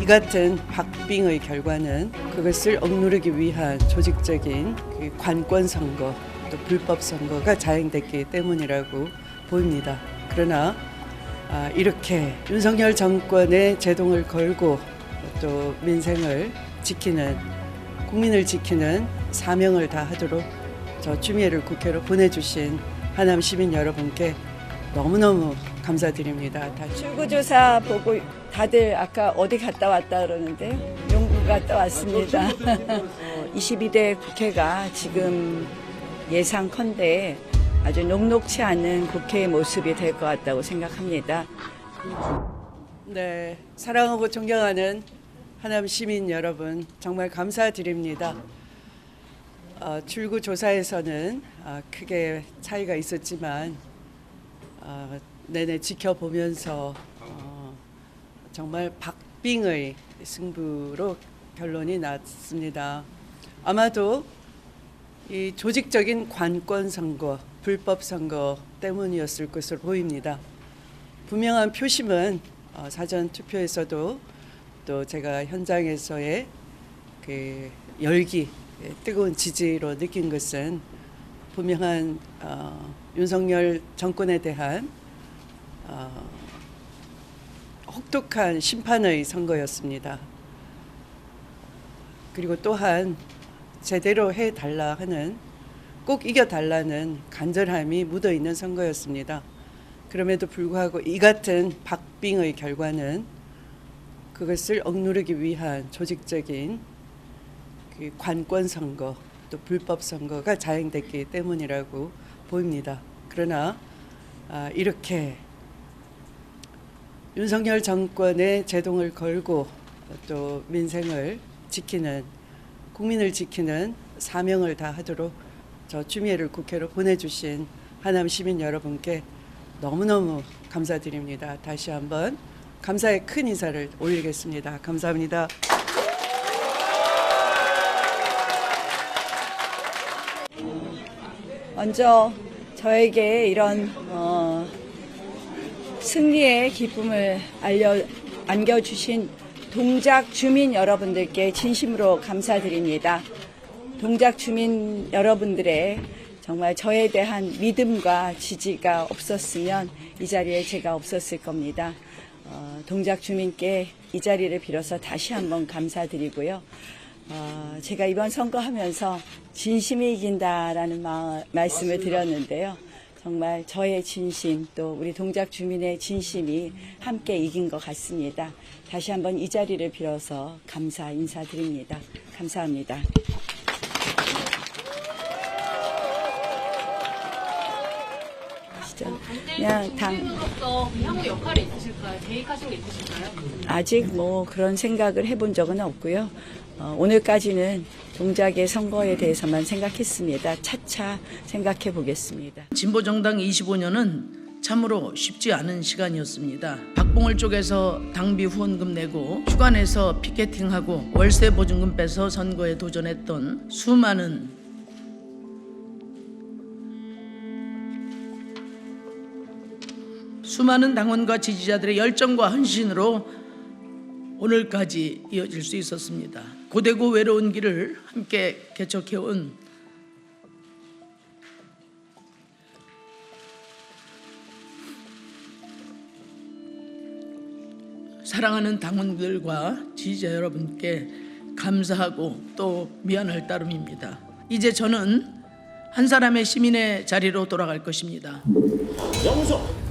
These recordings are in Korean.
같은 박빙의 결과는 그것을 억누르기 위한 조직적인 그 관권 선거 또 불법 선거가 자행됐기 때문이라고 보입니다. 그러나 이렇게 윤석열 정권의 제동을 걸고 또 민생을 지키는 국민을 지키는 사명을 다하도록 저 추미애를 국회로 보내주신 하남 시민 여러분께 너무너무 감사드립니다. 출구조사 보고 다들 아까 어디 갔다 왔다 그러는데요. 용구 갔다 왔습니다. 22대 국회가 지금 예상컨대 아주 녹록치 않은 국회의 모습이 될 것 같다고 생각합니다. 네, 사랑하고 존경하는 하남 시민 여러분 정말 감사드립니다. 출구조사에서는 크게 차이가 있었지만 내내 지켜보면서 정말 박빙의 승부로 결론이 났습니다. 아마도 이 조직적인 관권 선거, 불법 선거 때문이었을 것으로 보입니다. 분명한 표심은 사전 투표에서도 또 제가 현장에서의 그 열기, 뜨거운 지지로 느낀 것은 분명한 윤석열 정권에 대한 혹독한 심판의 선거였습니다. 그리고 또한 제대로 해달라 하는, 꼭 이겨달라는 간절함이 묻어있는 선거였습니다. 그럼에도 불구하고 이 같은 박빙의 결과는 그것을 억누르기 위한 조직적인 그 관권 선거 또 불법 선거가 자행됐기 때문이라고 보입니다. 그러나 이렇게 윤석열 정권의 제동을 걸고 또 민생을 지키는 국민을 지키는 사명을 다하도록 저 추미애를 국회로 보내주신 하남 시민 여러분께 너무너무 감사드립니다. 다시 한번 감사의 큰 인사를 올리겠습니다. 감사합니다. 먼저 저에게 이런 승리의 기쁨을 안겨주신 동작 주민 여러분들께 진심으로 감사드립니다. 동작 주민 여러분들의 정말 저에 대한 믿음과 지지가 없었으면 이 자리에 제가 없었을 겁니다. 동작 주민께 이 자리를 빌어서 다시 한번 감사드리고요. 제가 이번 선거하면서 진심이 이긴다라는 말씀을 드렸는데요. 정말 저의 진심 또 우리 동작 주민의 진심이 함께 이긴 것 같습니다. 다시 한번 이 자리를 빌어서 감사 인사드립니다. 감사합니다. 그냥 당으로서 향후 역할이 있으실까요? 계획하신 게 있으실까요? 아직 그런 생각을 해본 적은 없고요. 오늘까지는 동작의 선거에 대해서만 생각했습니다. 차차 생각해 보겠습니다. 진보정당 25년은 참으로 쉽지 않은 시간이었습니다. 박봉을 쪽에서 당비 후원금 내고 휴관에서 피켓팅하고 월세 보증금 빼서 선거에 도전했던 수많은 당원과 지지자들의 열정과 헌신으로 오늘까지 이어질 수 있었습니다. 고되고 외로운 길을 함께 개척해온 사랑하는 당원들과 지지자 여러분께 감사하고 또 미안할 따름입니다. 이제 저는 한 사람의 시민의 자리로 돌아갈 것입니다. 영석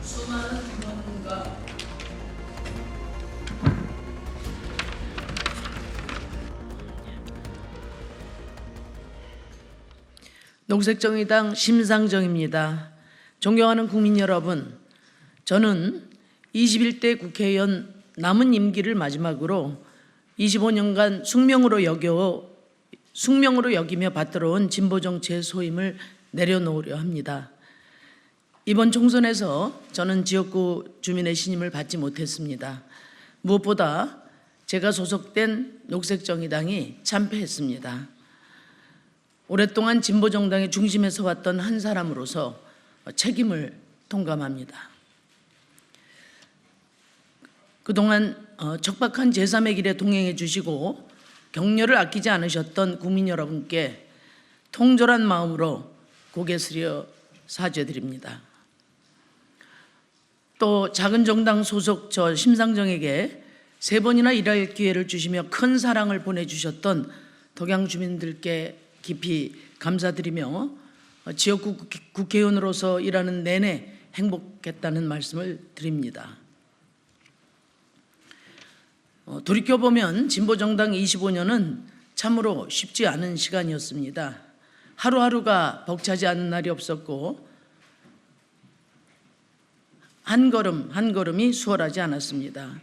수많은 당원과 녹색정의당 심상정입니다. 존경하는 국민 여러분, 저는 21대 국회의원 남은 임기를 마지막으로 25년간 숙명으로 여기며 받들어온 진보정치의 소임을 내려놓으려 합니다. 이번 총선에서 저는 지역구 주민의 신임을 받지 못했습니다. 무엇보다 제가 소속된 녹색정의당이 참패했습니다. 오랫동안 진보정당의 중심에 서왔던 한 사람으로서 책임을 통감합니다. 그동안 척박한 제3의 길에 동행해 주시고 격려를 아끼지 않으셨던 국민 여러분께 통절한 마음으로 고개 숙여 사죄드립니다. 또 작은 정당 소속 저 심상정에게 3번이나 일할 기회를 주시며 큰 사랑을 보내주셨던 독양 주민들께 깊이 감사드리며 지역구 국회의원으로서 일하는 내내 행복했다는 말씀을 드립니다. 돌이켜보면 진보정당 25년은 참으로 쉽지 않은 시간이었습니다. 하루하루가 벅차지 않은 날이 없었고 한 걸음 한 걸음이 수월하지 않았습니다.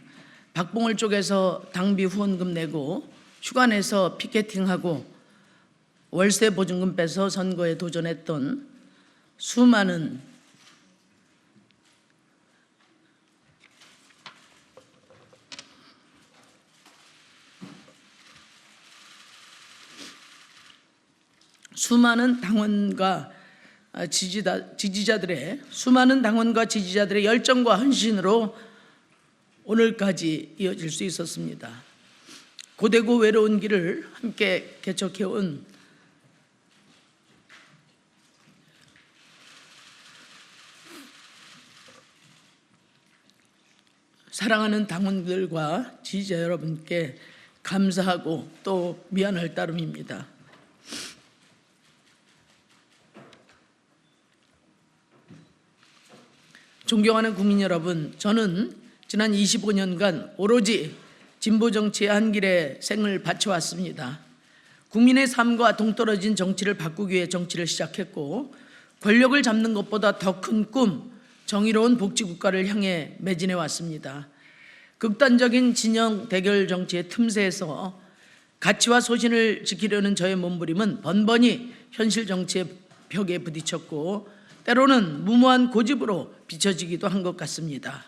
박봉을 쪽에서 당비 후원금 내고 휴가 내서 피켓팅하고 월세 보증금 빼서 선거에 도전했던 수많은 당원과 지지자들의 열정과 헌신으로 오늘까지 이어질 수 있었습니다. 고되고 외로운 길을 함께 개척해온 사랑하는 당원들과 지지자 여러분께 감사하고 또 미안할 따름입니다. 존경하는 국민 여러분, 저는 지난 25년간 오로지 진보 정치의 한 길에 생을 바쳐왔습니다. 국민의 삶과 동떨어진 정치를 바꾸기 위해 정치를 시작했고 권력을 잡는 것보다 더 큰 꿈, 정의로운 복지국가를 향해 매진해 왔습니다. 극단적인 진영 대결 정치의 틈새에서 가치와 소신을 지키려는 저의 몸부림은 번번이 현실 정치의 벽에 부딪혔고 때로는 무모한 고집으로 비춰지기도 한 것 같습니다.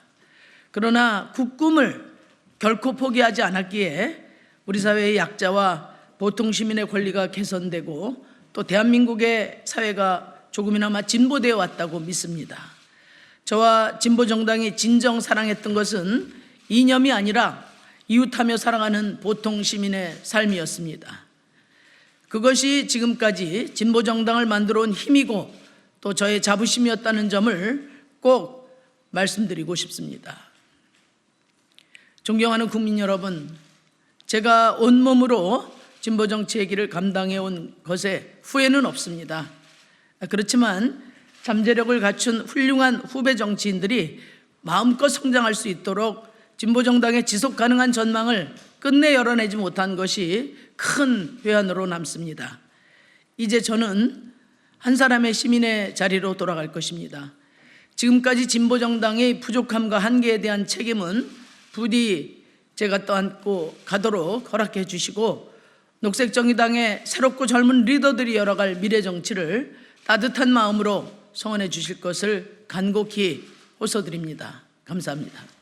그러나 국꿈을 결코 포기하지 않았기에 우리 사회의 약자와 보통 시민의 권리가 개선되고 또 대한민국의 사회가 조금이나마 진보되어 왔다고 믿습니다. 저와 진보정당이 진정 사랑했던 것은 이념이 아니라 이웃하며 사랑하는 보통 시민의 삶이었습니다. 그것이 지금까지 진보정당을 만들어 온 힘이고 또 저의 자부심이었다는 점을 꼭 말씀드리고 싶습니다. 존경하는 국민 여러분, 제가 온몸으로 진보정치의 길을 감당해 온 것에 후회는 없습니다. 그렇지만 잠재력을 갖춘 훌륭한 후배 정치인들이 마음껏 성장할 수 있도록 진보정당의 지속 가능한 전망을 끝내 열어내지 못한 것이 큰 회한으로 남습니다. 이제 저는 한 사람의 시민의 자리로 돌아갈 것입니다. 지금까지 진보정당의 부족함과 한계에 대한 책임은 부디 제가 떠안고 가도록 허락해 주시고 녹색정의당의 새롭고 젊은 리더들이 열어갈 미래 정치를 따뜻한 마음으로 성원해 주실 것을 간곡히 호소드립니다. 감사합니다.